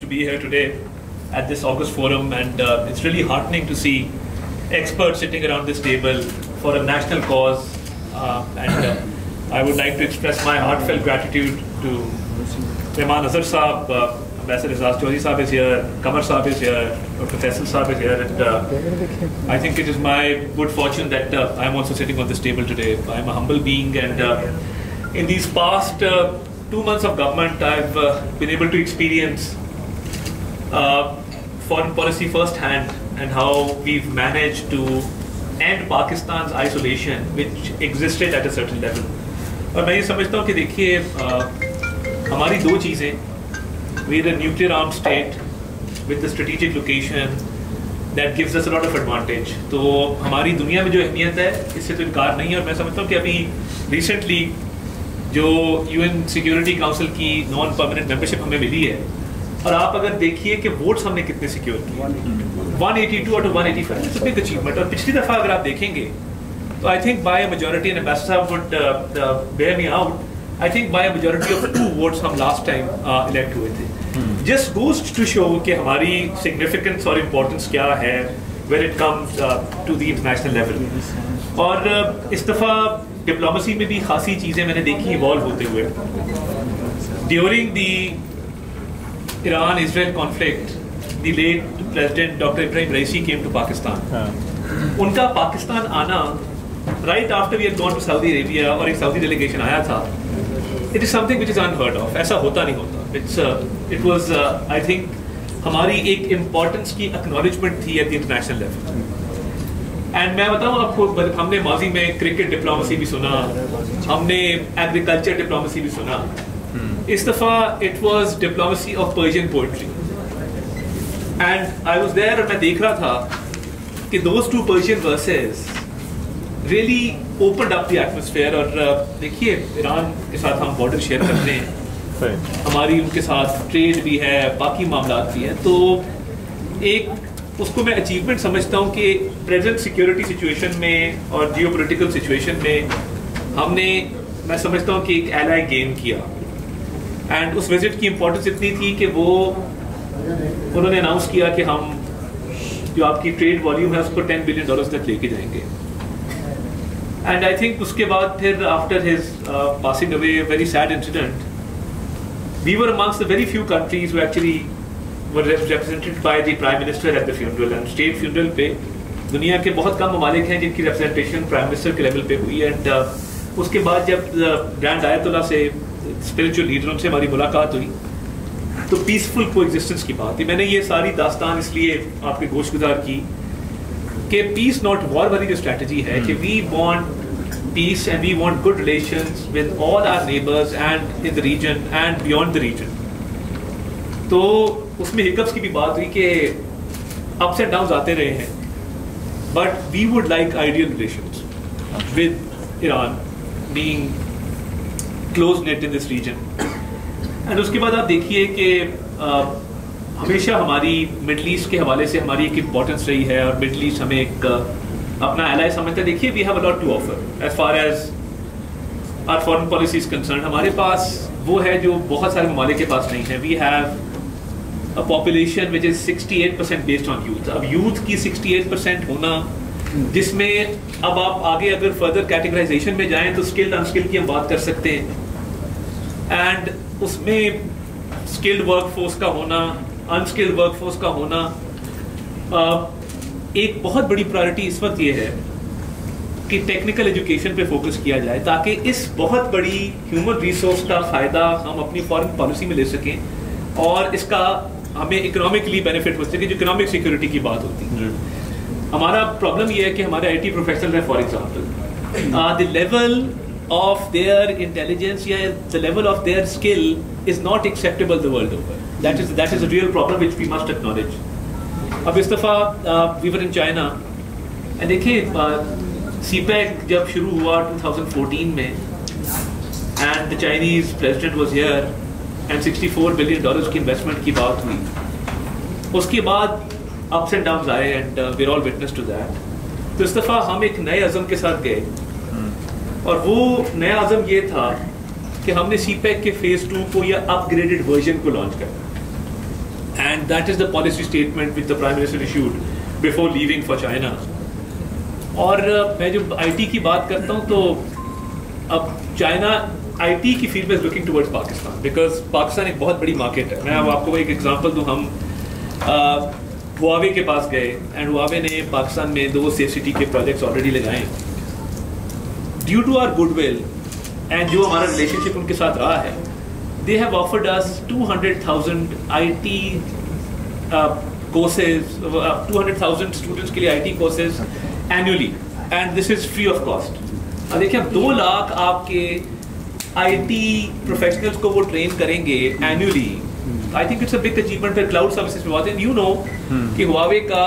to be here today at this August forum, and it's really heartening to see experts sitting around this table for a national cause. I would like to express my heartfelt gratitude to Mehman Azhar Saab, Ambassador Azaz Chaudhry Saab is here, Qamar Saab is here, Dr. Faisal Saab is here, and I think it is my good fortune that I am also sitting on this table today. I am a humble being, and in these past 2 months of government, I've been able to experience foreign policy firsthand and how we've managed to end Pakistan's isolation, which existed at a certain level. और मैं ये समझता हूँ कि देखिए हमारी दो चीज़ें, we're a nuclear armed state with a strategic location that gives us a lot of advantage. तो हमारी दुनिया में जो अहमियत है इससे तो इनकार नहीं है, और मैं समझता हूँ कि अभी रिसेंटली जो UN सिक्योरिटी काउंसिल की नॉन परमानेंट मेंबरशिप हमें मिली है, और आप अगर देखिए कि वोट्स हमने कितने सिक्योर किए, 182 out of 185, it's a big achievement. और पिछली दफ़ा अगर आप देखेंगे तो I think by a majority, and ambassador साहब would bear me out, I think by a majority of 2 votes हम लास्ट टाइम इलेक्ट हुए थे। जस्ट गोज टू शो कि हमारी सिग्निफिकेंस और इम्पोर्टेंस क्या है when it comes to the international level. और इस दफ़ा डिप्लोमेसी में भी खासी चीज़ें मैंने देखी इवॉल्व होते हुए। During the Iran-Israel conflict, the late President Dr. Ibrahim Raisi came to Pakistan. उनका पाकिस्तान आना right after we had gone to Saudi Arabia, और एक Saudi delegation आया था, it is something which is unheard of. ऐसा होता नहीं होता. It was I think हमारी एक importance की acknowledgement थी at the international level. And मैं बताऊँ आपको, हमने माजी में क्रिकेट डिप्लोमेसी भी सुना, हमने एग्रीकल्चर डिप्लोमेसी भी सुना। इस दफ़ा it was diplomacy of Persian poetry, and I was there और मैं देख रहा था कि those 2 Persian verses really opened up the atmosphere. और देखिए ईरान के साथ हम बॉर्डर शेयर करते हैं, हमारी उनके साथ ट्रेड भी है, बाकी मामला भी है, तो एक उसको मैं अचीवमेंट समझता हूँ कि प्रेजेंट सिक्योरिटी सिचुएशन में और जियोपॉलिटिकल सिचुएशन में हमने, मैं समझता हूँ कि एक एलाई गेन किया। एंड उस विजिट की इम्पोर्टेंस इतनी थी कि वो उन्होंने अनाउंस किया कि हम जो आपकी ट्रेड वॉल्यूम है उसको $10 बिलियन तक लेके जाएंगे। एंड आई थिंक उसके बाद फिर after his passing away, very sad incident, we were amongst the very few countries who actually were represented by the Prime Minister at the funeral, and state funeral पे दुनिया के बहुत कम ममालिक हैं जिनकी representation Prime Minister के level पे हुई। एंड उसके बाद जब ग्रैंड आयतुल्ला से स्पिरिचुअल लीडर उनसे हमारी मुलाकात हुई तो पीसफुल कोएग्जिस्टेंस की बात थी। मैंने ये सारी दास्तान इसलिए आपके गोशगुजार की कि पीस नॉट वॉर वाली जो स्ट्रैटेजी है कि we want peace and we want good relations with all our neighbours and in the region and beyond the region. तो उसमें हिकअप्स की भी बात हुई कि अप्स एंड डाउन्स आते रहे हैं, but we would like ideal relations with Iran being close knit in this region. And उसके बाद आप देखिए कि हमेशा हमारी मिडल ईस्ट के हवाले से हमारी एक इम्पोर्टेंस रही है, और मिडल ईस्ट हमें एक अपना एलाई समझता है। देखिए we have a lot to offer as far as our foreign policy is concern. हमारे पास वो है जो बहुत सारे ममालिक के पास नहीं है। We have a population which is 68% based on youth. अब youth की 68% होना, जिसमें अब आप आगे अगर फर्दर कैटेगराइजेशन में जाएं तो स्किल्ड अनस्किल्ड की हम बात कर सकते हैं, एंड उसमें स्किल्ड वर्कफोर्स का होना, अनस्किल्ड वर्कफोर्स का होना, एक बहुत बड़ी प्रायोरिटी इस वक्त ये है कि टेक्निकल एजुकेशन पे फोकस किया जाए ताकि इस बहुत बड़ी ह्यूमन रिसोर्स का फ़ायदा हम अपनी फॉरेन पॉलिसी में ले सकें, और इसका हमें इकोनॉमिकली बेनिफिट हो सके, जो इकोनॉमिक सिक्योरिटी की बात होती है। हमारा प्रॉब्लम ये है कि हमारे IT प्रोफेशनल है, for example the level of their intelligence या the level of their skill is not acceptable the world over. That is a real problem which we must acknowledge. अब इस दफ़ा we were in China, and देखिए CPEC जब शुरू हुआ 2014 में, and the Chinese president was here and $64 billion की investment की बात हुई। उसके बाद अप्स एंड डाउन्स आए, and we are all witness to that. तो इस दफ़ा हम एक नए अज़म के साथ गए, और वो नया अज़म ये था कि हमने CPEC के फेज़ 2 को या अपग्रेडेड वर्जन को लॉन्च करना। and that is the policy statement which the Prime Minister issued before leaving for China. और मैं जब IT की बात करता हूँ तो अब चाइना IT की फील्ड में looking towards Pakistan, because Pakistan एक बहुत बड़ी मार्केट है. मैं अब आपको एक एग्जांपल दूँ. हम हुआवे के पास गए एंड हुआवे ने पाकिस्तान में 2 सेफ सिटी के प्रोजेक्ट्स ऑलरेडी लगाए. Due to our goodwill and जो हमारा रिलेशनशिप उनके साथ रहा है, they have offered us 200,000 IT courses, 200,000 students के लिए IT courses annually, and this is free of cost. अब देखिए, अब 2 लाख आपके IT प्रोफेशनल्स को वो ट्रेन करेंगे annually. I think it's a big achievement for cloud services में बात है. You know कि हुआवे का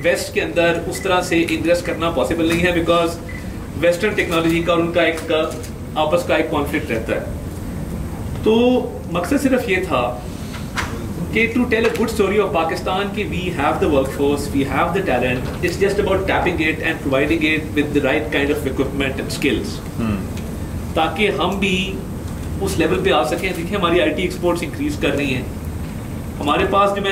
वेस्ट के अंदर उस तरह से इन्वेस्ट करना पॉसिबल नहीं है, बिकॉज वेस्टर्न टेक्नोलॉजी का और उनका एक आपस का एक कॉन्फ्लिक्ट रहता है. तो मकसद सिर्फ ये था कि to tell a good story of Pakistan कि we have the workforce, we have the talent, it's just about tapping it and providing it with the right kind of equipment and skills, ताकि हम भी उस लेवल पे आ सकें. देखिए, हमारी IT exports increase कर रही हैं. हमारे पास जब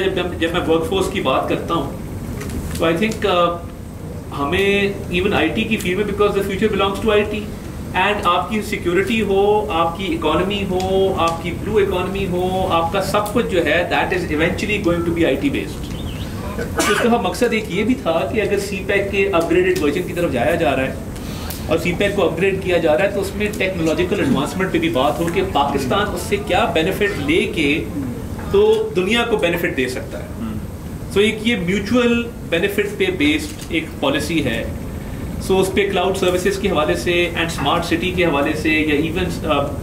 मैं वर्कफोर्स की बात करता हूँ तो आई थिंक हमें इवन IT की फील्ड में, because the future belongs to IT, and आपकी सिक्योरिटी हो, आपकी इकोनॉमी हो, आपकी ब्लू इकोनॉमी हो, आपका सब कुछ जो है that is eventually going to be IT based. तो इसका मकसद एक ये भी था कि अगर CPEC के अपग्रेडेड वर्जन की तरफ जाया जा रहा है और CPEC को अपग्रेड किया जा रहा है, तो उसमें टेक्नोलॉजिकल एडवांसमेंट पे भी बात हो कि पाकिस्तान उससे क्या बेनिफिट लेके तो दुनिया को बेनिफिट दे सकता है. सो एक ये म्यूचुअल बेनिफिट पे बेस्ड एक पॉलिसी है. सो उस पर क्लाउड सर्विसेज के हवाले से एंड स्मार्ट सिटी के हवाले से, या इवन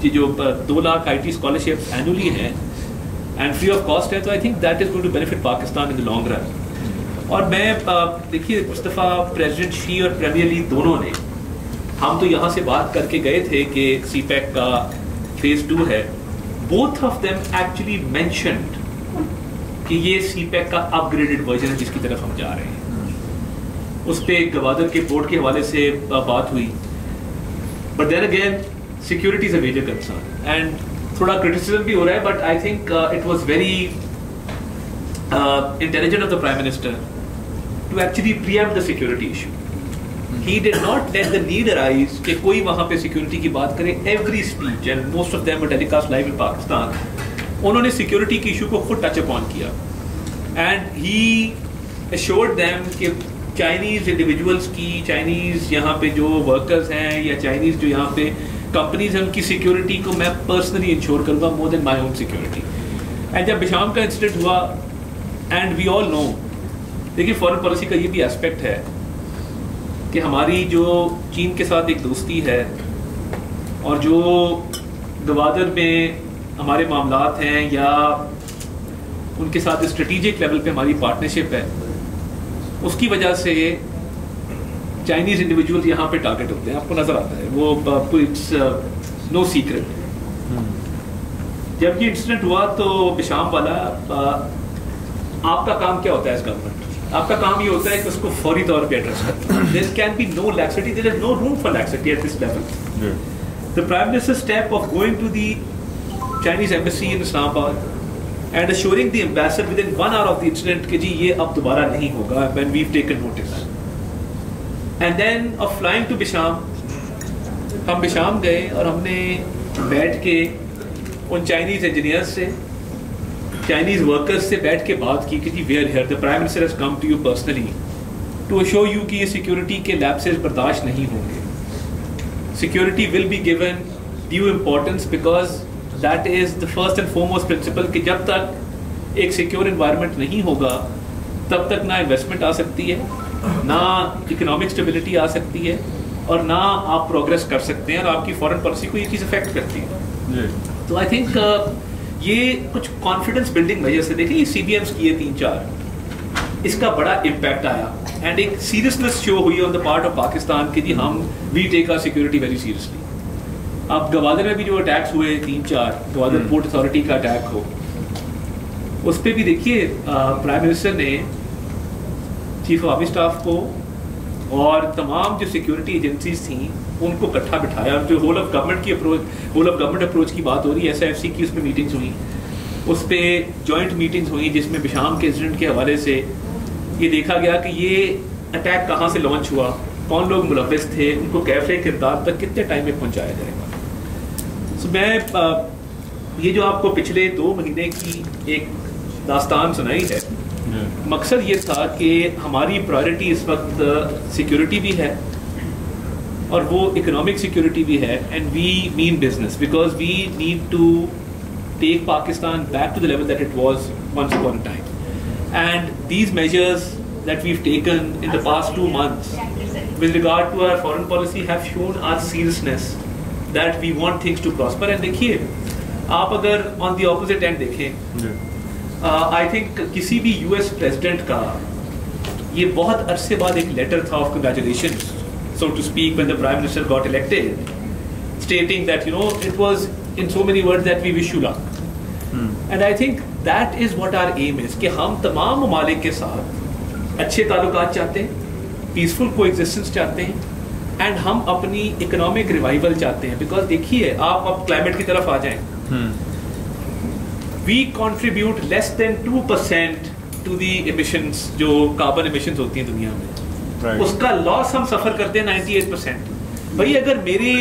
जो 2 लाख IT स्कॉलरशिप्स एनुअली हैं एंड फ्री ऑफ कॉस्ट है, तो I think that is going to benefit Pakistan in the long run. और मैं देखिए, इस दफ़ा प्रेसिडेंट शी और प्रीमियर लीग दोनों ने, हम तो यहाँ से बात करके गए थे कि CPEC का फेज 2 है. Both of them actually mentioned कि ये CPEC का अपग्रेडेड वर्जन है जिसकी तरफ हम जा रहे हैं. उस पर गवादर के पोर्ट के हवाले से बात हुई. But then again security is a major concern and थोड़ा क्रिटिसिज्म भी हो रहा है. But I think it was very intelligent of the prime minister to actually preempt the security issue. He did not let the need arise कि कोई वहाँ पे security की बात करे. Every speech and most of them were telecast live in Pakistan. उन्होंने security की issue को खुद टच अपॉन किया and he assured them कि चाइनीज इंडिविजुअल्स की, चाइनीज यहाँ पे जो वर्कर्स हैं या चाइनीज जो यहाँ पे कंपनीज हैं, उनकी सिक्योरिटी को मैं पर्सनली इंश्योर करूँगा more than my own security. And जब बिशाम का इंसिडेंट हुआ, एंड वी ऑल नो, देखिए फॉरेन पॉलिसी का ये भी एस्पेक्ट है कि हमारी जो चीन के साथ एक दोस्ती है और जो गवादर में हमारे मामलात हैं या उनके साथ स्ट्रेटेजिक लेवल पे हमारी पार्टनरशिप है, उसकी वजह से चाइनीज इंडिविजुअल्स यहाँ पे टारगेट होते हैं. आपको नजर आता है वो, इट्स नो सीक्रेट. जब ये इंसिडेंट हुआ तो बिशाम वाला, आपका काम क्या होता है एज गवर्नमेंट? आपका काम ये होता है कि उसको फौरी तौर पे एड्रेस करना. There can be no laxity, there is no room for laxity at this level. The prime minister step of going to the Chinese embassy in Islamabad and assuring the ambassador within 1 hour of the incident कि जी ये अब दोबारा नहीं होगा, when we've taken notice. And then of flying to Bisham, हम बिशाम गए और हमने बैठ के उन चाइनीज इंजीनियर्स से, चाइनीज वर्कर्स से बैठ के बात की कि जी we are here, the prime minister has come to you personally to assure you कि ये सिक्योरिटी के लैप्सेस बर्दाश्त नहीं होंगे. Security will be given due importance because that is the first and foremost principle कि जब तक एक सिक्योर एनवायरनमेंट नहीं होगा तब तक ना इन्वेस्टमेंट आ सकती है, ना इकोनॉमिक स्टेबिलिटी आ सकती है, और ना आप प्रोग्रेस कर सकते हैं, और आपकी फॉरेन पॉलिसी को ये चीज़ अफेक्ट करती है. तो आई थिंक ये कुछ कॉन्फिडेंस बिल्डिंग वजह से, देखिए CBMs किए 3-4, इसका बड़ा इम्पैक्ट आया एंड एक सीरियसनेस शो हुई on the part of Pakistan कि जी हम we take our security very seriously. अब गवादर में भी जो अटैक्स हुए 3-4, गवादर पोर्ट अथॉरिटी का अटैक हो, उस पर भी देखिए प्राइम मिनिस्टर ने चीफ ऑफ आर्मी स्टाफ को और तमाम जो सिक्योरिटी एजेंसीज थी उनको इकट्ठा बिठाया. जो होल ऑफ गवर्नमेंट अप्रोच की बात हो रही है, SIFC की उसमें मीटिंग्स हुई, उस पर जॉइंट मीटिंग्स हुई जिसमें बिशाम के इंसिडेंट के हवाले से ये देखा गया कि ये अटैक कहाँ से लॉन्च हुआ, कौन लोग मुलव्विस थे, उनको कैफे किरदार तक कितने टाइम में पहुँचाया जाएगा। सो मैं ये जो आपको पिछले 2 महीने की एक दास्तान सुनाई है, मकसद ये था कि हमारी प्रायोरिटी इस वक्त सिक्योरिटी भी है और वो इकोनॉमिक सिक्योरिटी भी है, and we mean business because we need to take Pakistan back to the level that it was once upon a time, and these measures that we've taken in the past 2 months with regard to our foreign policy have shown our seriousness that we want things to prosper. And देखिए, आप अगर on the opposite end देखें, I think किसी भी US president का ये बहुत अरसे बाद एक letter था of congratulations, so to speak, when the Prime Minister got elected, stating that, you know, it was in so many words that we wish you luck. And I think that is what our aim is, कि हम तमाम ममालिक के साथ अच्छे ताल्लुकात चाहते हैं, पीसफुल कोएग्जिस्टेंस चाहते हैं, एंड हम अपनी इकोनॉमिक रिवाइवल चाहते हैं। बिकॉज देखिए, आप अब क्लाइमेट की तरफ आ जाएं, we contribute less than 2% to the emissions, जो कार्बन एमिशंस होती हैं दुनिया में, उसका लॉस हम सफर करते हैं 98%। भाई अगर मेरे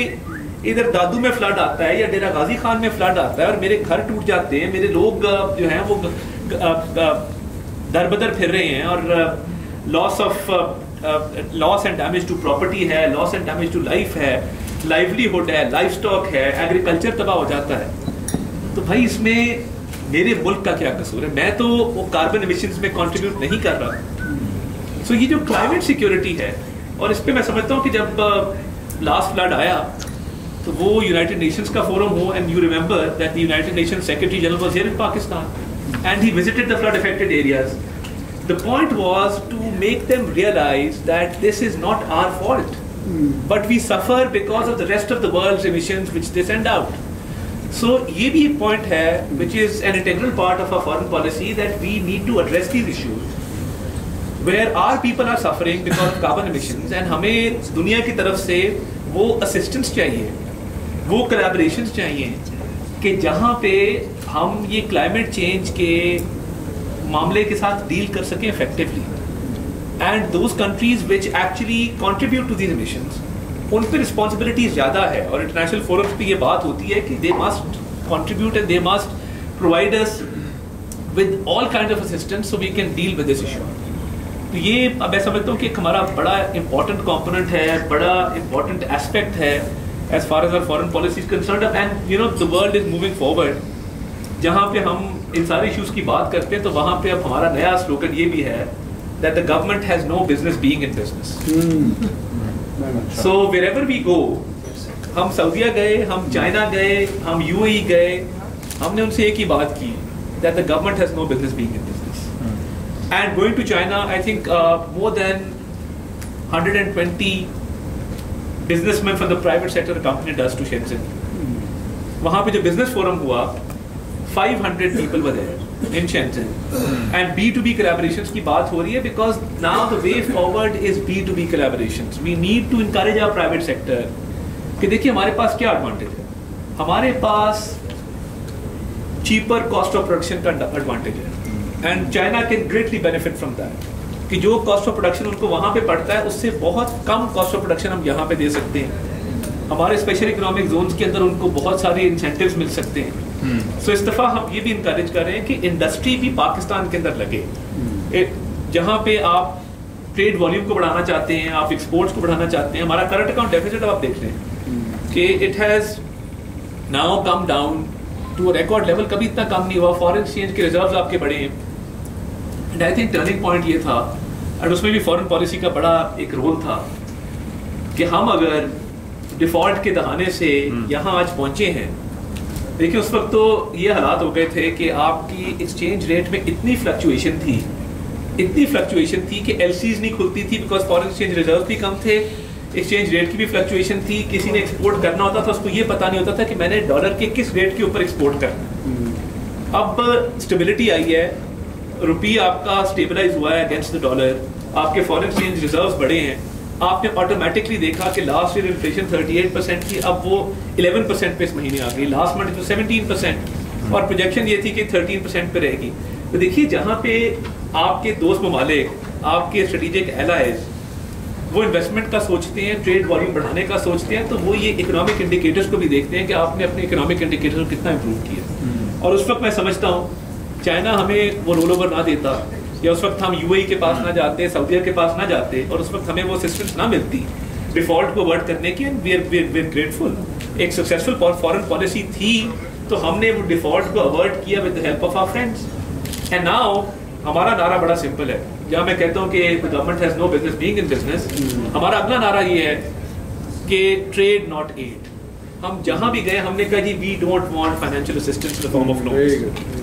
इधर दादू में फ्लड आता है या डेरा गाजी खान में फ्लड आता है और मेरे घर टूट जाते हैं, मेरे लोग जो हैं वो दर बदर फिर रहे हैं, और loss and damage to property है, loss and damage to life है, लाइवलीहुड है, लाइफ स्टॉक है, एग्रीकल्चर तबाह हो जाता है, तो भाई इसमें मेरे मुल्क का क्या कसूर है? मैं तो वो कार्बन एमिशंस में कंट्रीब्यूट नहीं कर रहा। सो ये जो क्लाइमेट सिक्योरिटी है, और इस पे मैं समझता हूँ कि जब लास्ट फ्लड आया तो वो यूनाइटेड नेशंस का फोरम हो, and you remember that the United Nations secretary general was here in Pakistan and he visited the flood affected areas. The point was to make them realize that this is not our fault, but we suffer because of the rest of the world's emissions which they send out. So ये भी एक point है which is an integral part of our foreign policy, that we need to address these issues where our people are suffering because of carbon emissions, and हमें दुनिया की तरफ से वो assistance चाहिए, वो collaborations चाहिए कि जहाँ पे हम ये क्लाइमेट चेंज के मामले के साथ डील कर सकें effectively, and those countries which actually contribute to these emissions, उन पे रिस्पॉन्सिबिलिटीज ज़्यादा है, और इंटरनेशनल फोरम्स पे ये बात होती है कि they must contribute and they must provide us with all kind of assistance so we can deal with this issue. तो ये अब मैं समझता हूँ कि हमारा बड़ा इंपॉर्टेंट कॉम्पोनेंट है, बड़ा इंपॉर्टेंट एस्पेक्ट है as far as our foreign policy is concerned, and you know the world is moving forward. जहाँ पे हम इन सारे इश्यूज की बात करते हैं, तो वहाँ पे अब हमारा नया स्लोगन ये भी है that the government has no business being in business. So wherever we go, हम सऊदीया गए, हम चाइना गए, हम UAE गए, हमने उनसे एक ही बात की that the government has no business being in business. And going to China, I think more than 120 businessmen from the private sector accompanied us to Shenzhen. वहाँ पे जो business forum हुआ, 500 people were there in Shenzhen, and B2B collaborations की बात हो रही है, because now the way forward is B2B collaborations. We need to encourage our private sector. कि देखिए हमारे पास क्या advantage है? हमारे पास cheaper cost of production का advantage है, and China can greatly benefit from that. कि जो कॉस्ट ऑफ प्रोडक्शन उनको वहाँ पे पड़ता है, उससे बहुत कम कॉस्ट ऑफ प्रोडक्शन हम यहाँ पे दे सकते हैं। हमारे स्पेशल इकोनॉमिक जोन्स के अंदर उनको बहुत सारे इंसेंटिव्स मिल सकते हैं। सो इस दफ़ा हम ये भी इंकरेज कर रहे हैं कि इंडस्ट्री भी पाकिस्तान के अंदर लगे, जहाँ पे आप ट्रेड वॉल्यूम को बढ़ाना चाहते हैं, आप एक्सपोर्ट्स को बढ़ाना चाहते हैं। हमारा करंट अकाउंट डेफिसिट आप देख लें कि it has now come down to record level, कभी इतना कम नहीं हुआ। फॉरेन एक्सचेंज के रिजर्व्स आपके बड़े हैं, and I think turning point ये था, और उसमें भी फॉरेन पॉलिसी का बड़ा एक रोल था कि हम अगर डिफॉल्ट के दहाने से यहाँ आज पहुँचे हैं। देखिए उस वक्त तो ये हालात हो गए थे कि आपकी एक्सचेंज रेट में इतनी फ्लक्चुएशन थी कि एलसीज नहीं खुलती थी, बिकॉज फॉरेन एक्सचेंज रिजर्व भी कम थे, एक्सचेंज रेट की भी फ्लक्चुएशन थी। किसी ने एक्सपोर्ट करना होता था, उसको ये पता नहीं होता था कि मैंने डॉलर के किस रेट के ऊपर एक्सपोर्ट करना। अब स्टेबिलिटी आई है, रुपी आपका स्टेबलाइज हुआ है अगेंस्ट द डॉलर, आपके फॉरेन एक्सचेंज रिजर्व्स बढ़े हैं। आपने ऑटोमेटिकली देखा कि लास्ट ईयर इन्फ्लेशन 38% थी, अब वो 11% पे इस महीने आ गई। लास्ट मंथ तो 17%। और प्रोजेक्शन ये थी कि 13% पे रहेगी। तो देखिए जहाँ पे आपके दोस्त ममालिक, आपके स्ट्रेटेजिक एलाइज वो इन्वेस्टमेंट का सोचते हैं, ट्रेड वॉल्यूम बढ़ाने का सोचते हैं, तो वो ये इकोनॉमिक इंडिकेटर्स को भी देखते हैं कि आपने अपने इकोनॉमिक इंडिकेटर्स को कितना इंप्रूव किया। और उस वक्त मैं समझता हूँ चाइना हमें वो रोल ओवर ना देता, या उस वक्त हम यूएई के पास ना जाते, सऊदीया के पास ना जाते, और उस वक्त हमें वो असिस्टेंस ना मिलती डिफॉल्ट को अवॉइड करने की। And we are grateful. एक सक्सेसफुल फॉरेन पॉलिसी थी तो हमने वो डिफॉल्ट को अवॉइड किया with the help of our friends. And now हमारा नारा बड़ा सिंपल है, जहाँ मैं कहता हूँ कि government has no business being in business, हमारा अगला नारा ये है कि ट्रेड नॉट एड। हम जहाँ भी गए हमने कहा जी we don't want financial assistance in the form of loans,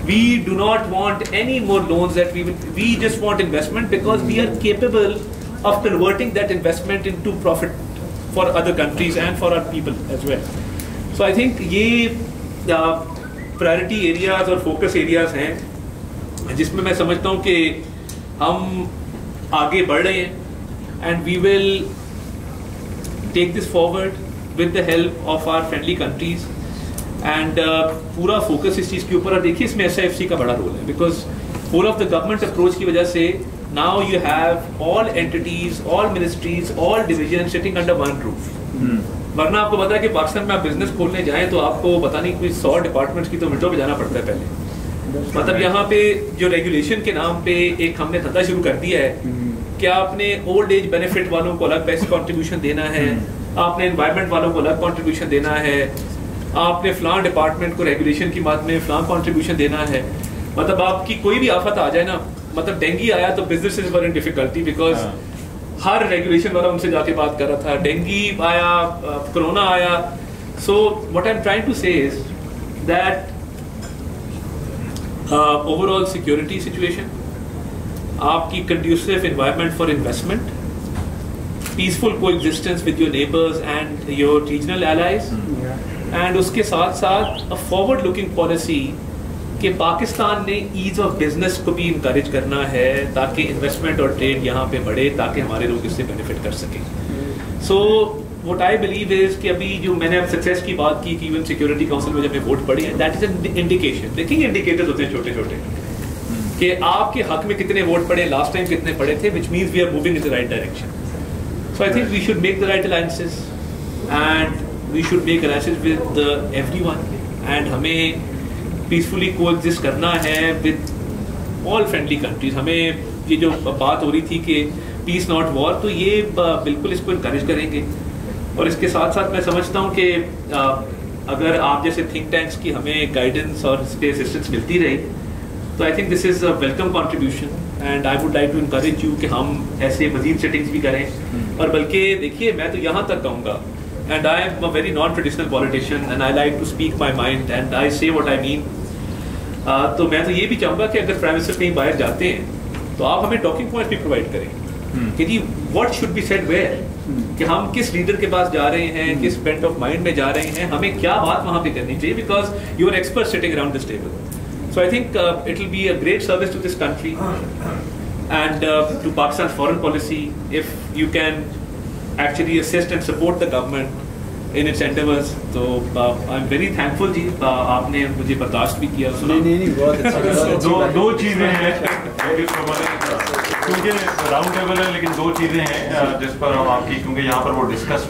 we do not want any more loans, that we just want investment because we are capable of converting that investment into profit for other countries and for our people as well. So I think ये priority areas और focus areas हैं जिसमें मैं समझता हूँ कि हम आगे बढ़ रहे हैं, and we will take this forward with the help of our friendly countries. And पूरा फोकस इस चीज़ के ऊपर। और देखिए इसमें SIFC का बड़ा रोल है, because whole of the government approach की वजह से now you have all entities, all ministries, all division sitting under one roof. वरना आपको पता है कि पाकिस्तान में आप बिजनेस खोलने जाएं तो आपको पता नहीं कोई 100 डिपार्टमेंट्स की तो मिनटों में जाना पड़ता है पहले। मतलब यहाँ पे जो रेगुलेशन के नाम पे एक हमने धंधा शुरू कर दिया है कि आपने ओल्ड एज बेनिफिट वालों को अलग पैसे कॉन्ट्रीब्यूशन देना है, आपने एनवायरमेंट वालों को अलग कॉन्ट्रीब्यूशन देना है, आपने फलां डिपार्टमेंट को रेगुलेशन की बात में फलां कंट्रीब्यूशन देना है। मतलब आपकी कोई भी आफत आ जाए ना, मतलब डेंगू आया तो businesses were in difficulty because her regulation वाला उनसे जाके बात कर रहा था, डेंगू आया, कोरोना आया। So what I am trying to say is that overall security situation, आपकी conducive environment for investment, peaceful coexistence with your neighbours and your regional allies, and उसके साथ साथ फॉरवर्ड लुकिंग पॉलिसी कि पाकिस्तान ने ease of business को भी encourage करना है ताकि इन्वेस्टमेंट और ट्रेड यहाँ पे बढ़े, ताकि हमारे लोग इससे बेनिफिट कर सकें। सो व्हाट आई बिलीव इज कि अभी जो मैंने अब सक्सेस की बात की कि इवन सिक्योरिटी काउंसिल में जब मैं वोट पड़ी है, दैट इज एन इंडिकेशन। देखिए इंडिकेटर्स होते हैं छोटे छोटे कि आपके हक में कितने वोट पड़े, लास्ट टाइम कितने पड़े थे, which means we are moving in the right direction. So I think we should make the right alliances and we should make alliances with everyone, and हमें peacefully coexist करना है with all friendly countries। हमें ये जो बात हो रही थी कि peace not war, तो ये बिल्कुल इसको encourage करेंगे। और इसके साथ साथ मैं समझता हूँ कि अगर आप जैसे think tanks की हमें guidance और इस पे assistance मिलती रही तो I think this is a welcome contribution, and I would like to encourage you कि हम ऐसे मजीद settings भी करें। और बल्कि देखिए मैं तो यहाँ तक कहूँगा, and I am a very non-traditional politician and I like to speak my mind and I say what I mean। तो मैं तो ये भी चाहूँगा कि अगर प्राइम मिनिस्टर कहीं बाहर जाते हैं तो आप हमें टॉकिंग पॉइंट्स भी प्रोवाइड करें कि जी what should be said where, कि हम किस लीडर के पास जा रहे हैं, किस बेंट ऑफ माइंड में जा रहे हैं, हमें क्या बात वहाँ पे करनी चाहिए, because you are expert sitting around this table. So I think it will be a great service to this country and to Pakistan's foreign policy if you can actually assist and support the government in its endeavors। तो I'm very thankful जी, आपने मुझे बर्दाश्त भी किया। नहीं बहुत अच्छा। दो चीज़ें हैं क्योंकि राउंड टेबल है, लेकिन दो चीज़ें हैं जिस पर हम आपकी, क्योंकि यहाँ पर वो डिस्कस